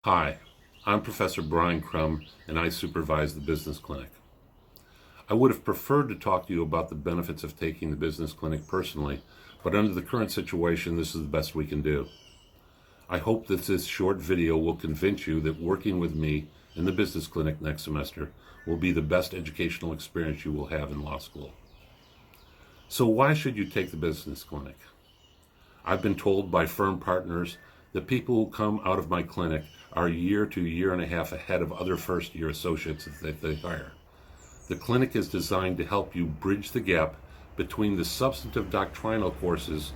Hi, I'm Professor Brian Krumm, and I supervise the business clinic. I would have preferred to talk to you about the benefits of taking the business clinic personally, but under the current situation, this is the best we can do. I hope that this short video will convince you that working with me in the business clinic next semester will be the best educational experience you will have in law school. So why should you take the business clinic? I've been told by firm partners that people who come out of my clinic are a year to a year and a half ahead of other first-year associates that they hire. The clinic is designed to help you bridge the gap between the substantive doctrinal courses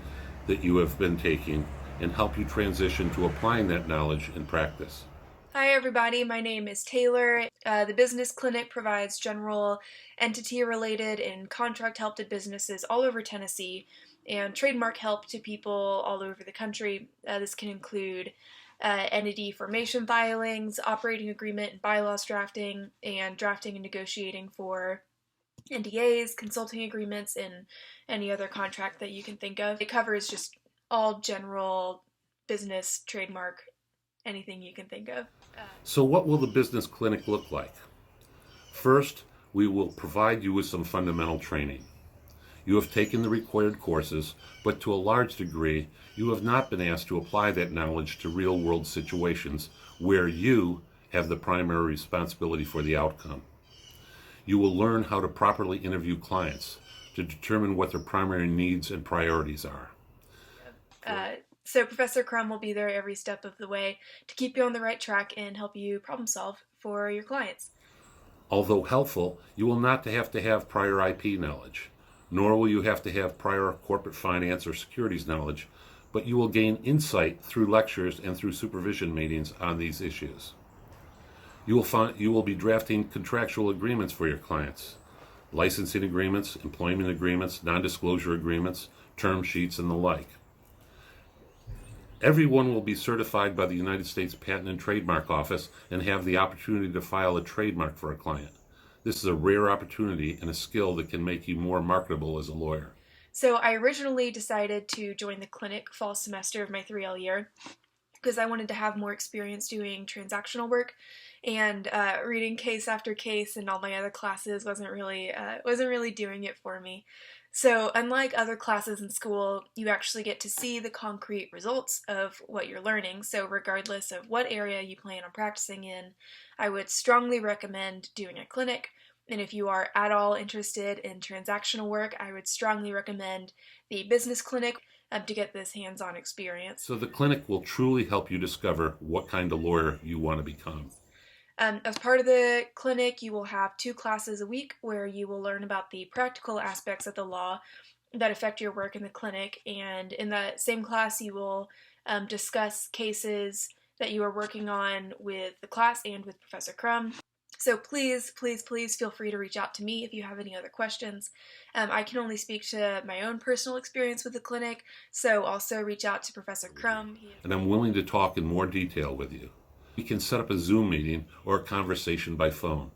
that you have been taking and help you transition to applying that knowledge in practice. Hi everybody, my name is Taylor. The business clinic provides general entity-related and contract help to businesses all over Tennessee and trademark help to people all over the country. This can include entity formation filings, operating agreement and bylaws drafting, and drafting and negotiating for NDAs, consulting agreements, and any other contract that you can think of. It covers just all general business, trademark, anything you can think of. So what will the business clinic look like? First, we will provide you with some fundamental training. You have taken the required courses, but to a large degree, you have not been asked to apply that knowledge to real-world situations where you have the primary responsibility for the outcome. You will learn how to properly interview clients to determine what their primary needs and priorities are. So Professor Krumm will be there every step of the way to keep you on the right track and help you problem solve for your clients. Although helpful, you will not have to have prior IP knowledge, nor will you have to have prior corporate finance or securities knowledge, but you will gain insight through lectures and through supervision meetings on these issues. You will be drafting contractual agreements for your clients, licensing agreements, employment agreements, non-disclosure agreements, term sheets, and the like. Everyone will be certified by the United States Patent and Trademark Office and have the opportunity to file a trademark for a client. This is a rare opportunity and a skill that can make you more marketable as a lawyer. So I originally decided to join the clinic fall semester of my 3L year because I wanted to have more experience doing transactional work, and reading case after case and all my other classes wasn't really doing it for me. So unlike other classes in school, you actually get to see the concrete results of what you're learning. So regardless of what area you plan on practicing in, I would strongly recommend doing a clinic. And if you are at all interested in transactional work, I would strongly recommend the business clinic to get this hands-on experience. So the clinic will truly help you discover what kind of lawyer you want to become. As part of the clinic, you will have 2 classes a week where you will learn about the practical aspects of the law that affect your work in the clinic, and in that same class you will discuss cases that you are working on with the class and with Professor Krumm. So please, please, please feel free to reach out to me if you have any other questions. I can only speak to my own personal experience with the clinic, so also reach out to Professor Krumm. And I'm willing to talk in more detail with you. We can set up a Zoom meeting or a conversation by phone.